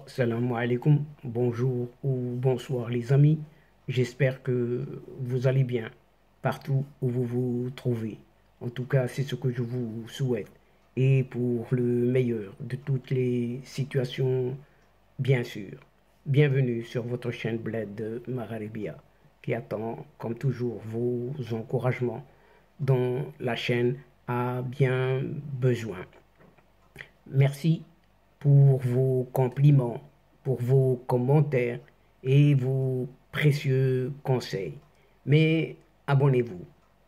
Salam alaikum, bonjour ou bonsoir les amis. J'espère que vous allez bien partout où vous vous trouvez. En tout cas, c'est ce que je vous souhaite. Et pour le meilleur de toutes les situations, bien sûr. Bienvenue sur votre chaîne Bled Magharibia qui attend, comme toujours, vos encouragements dont la chaîne a bien besoin. Merci pour vos compliments, pour vos commentaires et vos précieux conseils. Mais abonnez-vous,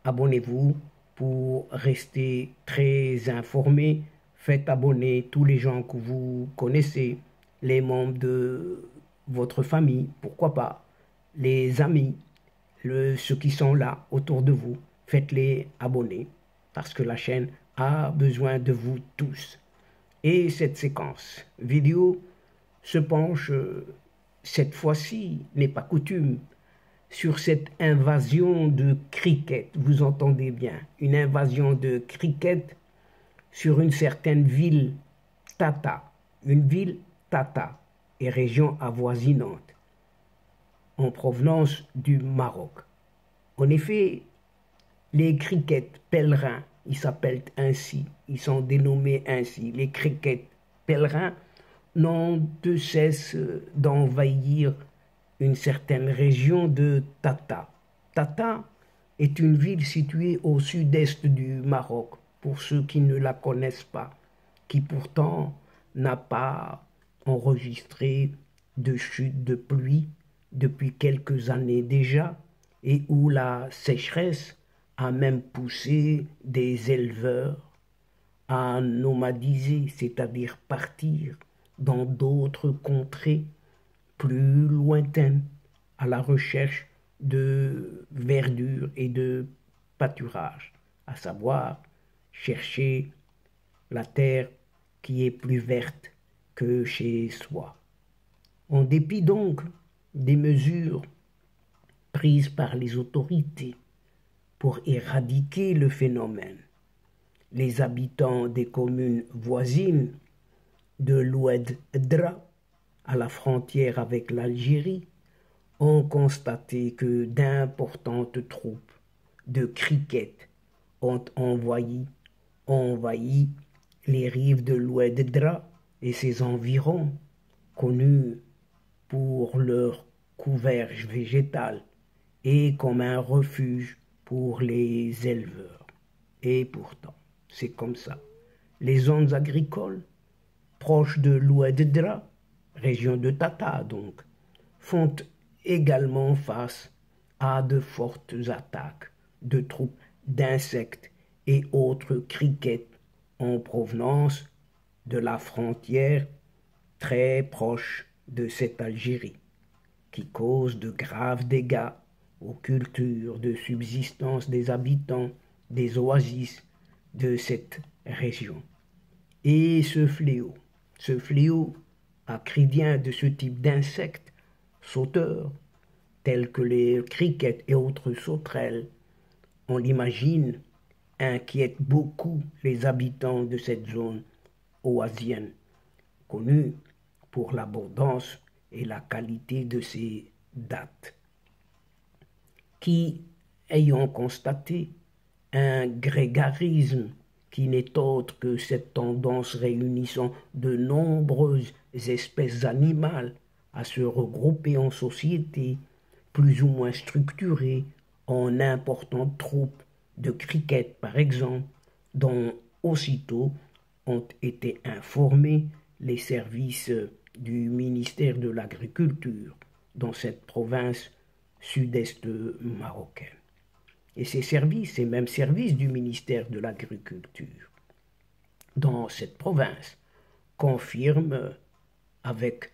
abonnez-vous pour rester très informé. Faites abonner tous les gens que vous connaissez, les membres de votre famille, pourquoi pas, les amis, ceux qui sont là autour de vous. Faites-les abonner parce que la chaîne a besoin de vous tous. Et cette séquence vidéo se penche, cette fois-ci, n'est pas coutume, sur cette invasion de cricket. Vous entendez bien, une invasion de cricket sur une certaine ville Tata, une ville Tata et région avoisinante en provenance du Maroc. En effet, les crickets pèlerins, ils s'appellent ainsi, ils sont dénommés ainsi. Les crickets pèlerins n'ont de cesse d'envahir une certaine région de Tata. Tata est une ville située au sud-est du Maroc, pour ceux qui ne la connaissent pas, qui pourtant n'a pas enregistré de chute de pluie depuis quelques années déjà, et où la sécheresse a même poussé des éleveurs à nomadiser, c'est-à-dire partir dans d'autres contrées plus lointaines à la recherche de verdure et de pâturage, à savoir chercher la terre qui est plus verte que chez soi. En dépit donc des mesures prises par les autorités pour éradiquer le phénomène, les habitants des communes voisines de l'Oued Dra, à la frontière avec l'Algérie, ont constaté que d'importantes troupes de cricket ont envahi les rives de l'Oued Dra et ses environs, connus pour leur couvercle végétal et comme un refuge pour les éleveurs. Et pourtant, c'est comme ça. Les zones agricoles proches de l'Oued Dra, région de Tata donc, font également face à de fortes attaques de troupes d'insectes et autres crickets en provenance de la frontière très proche de cette Algérie, qui cause de graves dégâts aux cultures de subsistance des habitants des oasis de cette région. Et ce fléau acridien de ce type d'insectes sauteurs, tels que les crickets et autres sauterelles, on l'imagine, inquiète beaucoup les habitants de cette zone oasienne, connue pour l'abondance et la qualité de ses dattes, qui, ayant constaté un grégarisme qui n'est autre que cette tendance réunissant de nombreuses espèces animales à se regrouper en sociétés plus ou moins structurées en importantes troupes de cricket par exemple, dont aussitôt ont été informés les services du ministère de l'Agriculture dans cette province sud-est marocaine. Et ces mêmes services du ministère de l'Agriculture dans cette province confirment avec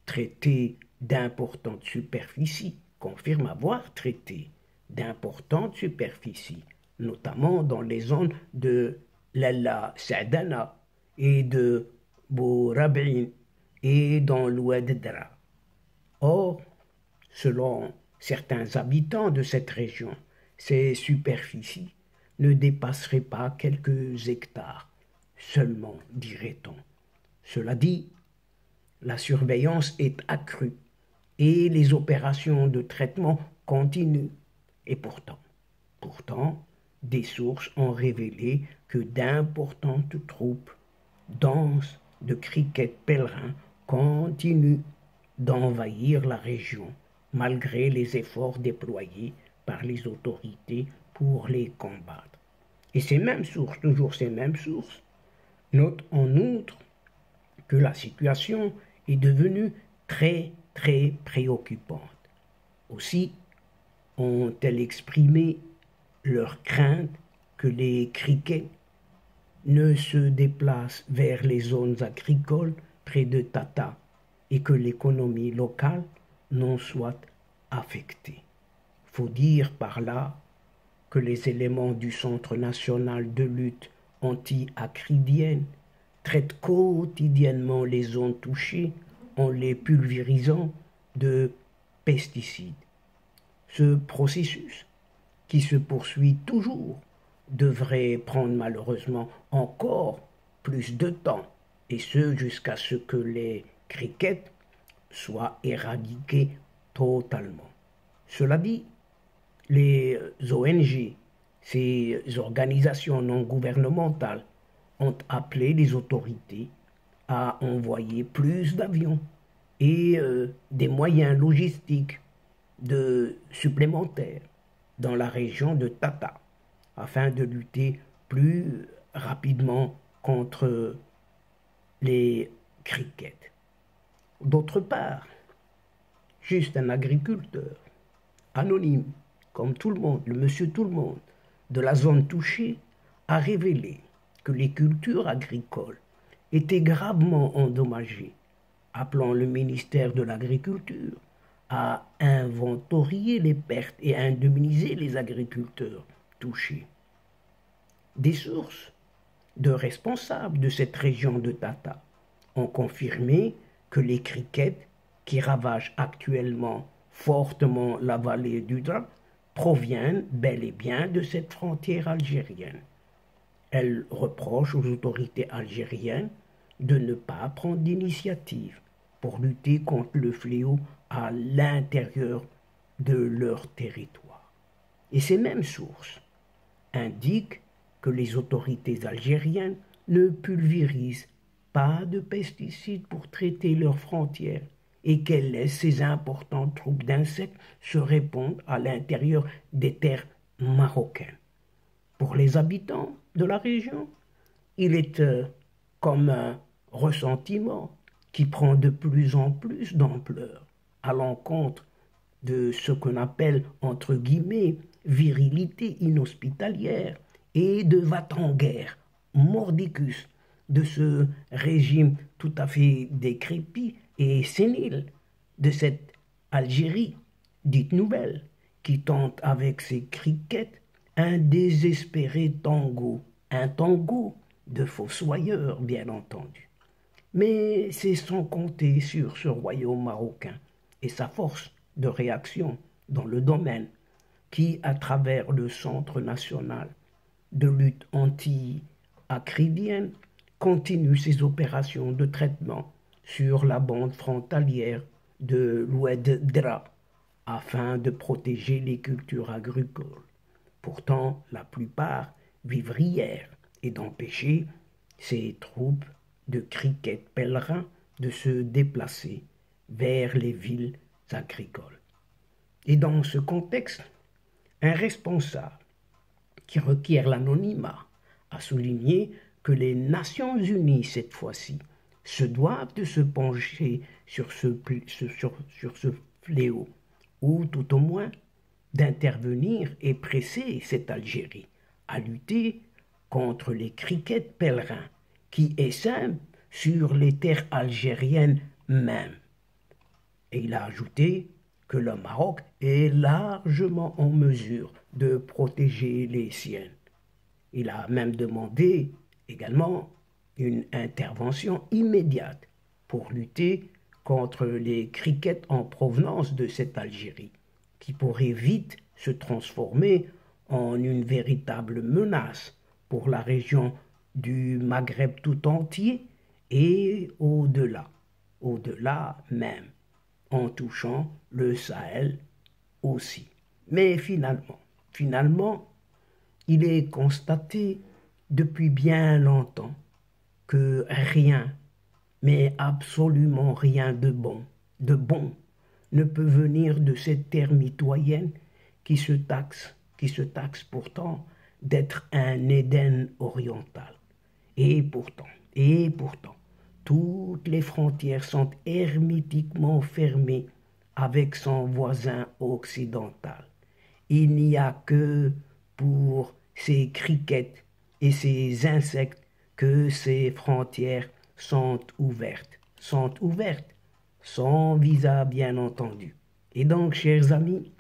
traité d'importantes superficies, confirment avoir traité d'importantes superficies, notamment dans les zones de Lalla Saadana et de Bourabin et dans l'Oued Dra. Or, selon certains habitants de cette région, ces superficies ne dépasseraient pas quelques hectares seulement, dirait-on. Cela dit, la surveillance est accrue et les opérations de traitement continuent. Et pourtant, des sources ont révélé que d'importantes troupes denses de criquets pèlerins continuent d'envahir la région malgré les efforts déployés par les autorités pour les combattre. Et ces mêmes sources, toujours ces mêmes sources, notent en outre que la situation est devenue très préoccupante. Aussi ont-elles exprimé leur crainte que les criquets ne se déplacent vers les zones agricoles près de Tata et que l'économie locale n'en soit affectée. Faut dire par là que les éléments du Centre national de lutte anti-acridienne traitent quotidiennement les zones touchées en les pulvérisant de pesticides. Ce processus, qui se poursuit toujours, devrait prendre malheureusement encore plus de temps, et ce jusqu'à ce que les criquets soient éradiqués totalement. Cela dit, les ONG, ces organisations non gouvernementales, ont appelé les autorités à envoyer plus d'avions et des moyens logistiques supplémentaires dans la région de Tata afin de lutter plus rapidement contre les criquets. D'autre part, juste un agriculteur anonyme, comme tout le monde, le monsieur tout le monde, de la zone touchée, a révélé que les cultures agricoles étaient gravement endommagées, appelant le ministère de l'Agriculture à inventorier les pertes et à indemniser les agriculteurs touchés. Des sources de responsables de cette région de Tata ont confirmé que les criquets qui ravagent actuellement fortement la vallée du Dra proviennent bel et bien de cette frontière algérienne. Elle reproche aux autorités algériennes de ne pas prendre d'initiative pour lutter contre le fléau à l'intérieur de leur territoire. Et ces mêmes sources indiquent que les autorités algériennes ne pulvérisent pas de pesticides pour traiter leurs frontières et qu'elles laissent ces importantes troupes d'insectes se répandre à l'intérieur des terres marocaines. Pour les habitants de la région, il est comme un ressentiment qui prend de plus en plus d'ampleur à l'encontre de ce qu'on appelle, entre guillemets, virilité inhospitalière et de va-t-en-guerre, mordicus, de ce régime tout à fait décrépit et sénile de cette Algérie dite nouvelle qui tente avec ses criquets un désespéré tango, un tango de fossoyeurs bien entendu. Mais c'est sans compter sur ce royaume marocain et sa force de réaction dans le domaine qui, à travers le Centre national de lutte anti-acridienne, continue ses opérations de traitement sur la bande frontalière de l'Oued Dra afin de protéger les cultures agricoles. Pourtant, la plupart vivrières et d'empêcher ces troupes de criquets pèlerins de se déplacer vers les villes agricoles. Et dans ce contexte, un responsable qui requiert l'anonymat a souligné que les Nations Unies, cette fois-ci, se doivent de se pencher sur ce fléau, ou tout au moins d'intervenir et presser cette Algérie à lutter contre les criquets pèlerins qui essaiment sur les terres algériennes même. Et il a ajouté que le Maroc est largement en mesure de protéger les siennes. Il a même demandé également une intervention immédiate pour lutter contre les criquets en provenance de cette Algérie, qui pourrait vite se transformer en une véritable menace pour la région du Maghreb tout entier et au-delà. au-delà même, en touchant le Sahel aussi. Mais finalement, il est constaté depuis bien longtemps que rien, mais absolument rien de bon, ne peut venir de cette terre mitoyenne qui se taxe pourtant d'être un Éden oriental. Et pourtant, toutes les frontières sont hermétiquement fermées avec son voisin occidental. Il n'y a que pour ces criquettes et ces insectes que ces frontières sont ouvertes, sans visa bien entendu. Et donc, chers amis,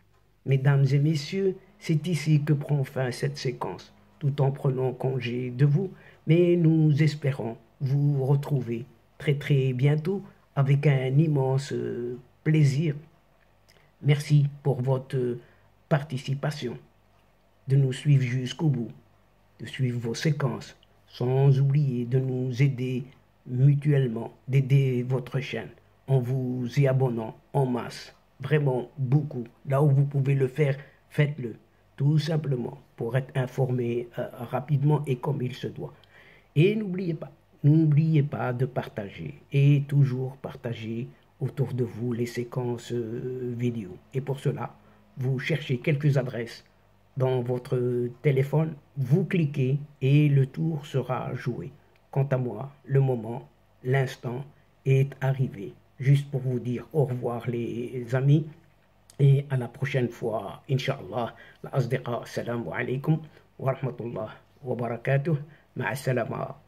mesdames et messieurs, c'est ici que prend fin cette séquence, tout en prenant congé de vous, mais nous espérons vous retrouver très très bientôt avec un immense plaisir. Merci pour votre participation, de nous suivre jusqu'au bout, de suivre vos séquences, sans oublier de nous aider mutuellement, d'aider votre chaîne en vous y abonnant en masse, vraiment beaucoup. Là où vous pouvez le faire, faites-le, tout simplement pour être informé rapidement et comme il se doit. Et n'oubliez pas de partager et toujours partager autour de vous les séquences vidéo. Et pour cela, vous cherchez quelques adresses dans votre téléphone, vous cliquez et le tour sera joué. Quant à moi, le moment, l'instant est arrivé. Juste pour vous dire au revoir les amis et à la prochaine fois, Inch'Allah. Assalamu alaikum wa rahmatullah wa barakatuh. Ma'a salama.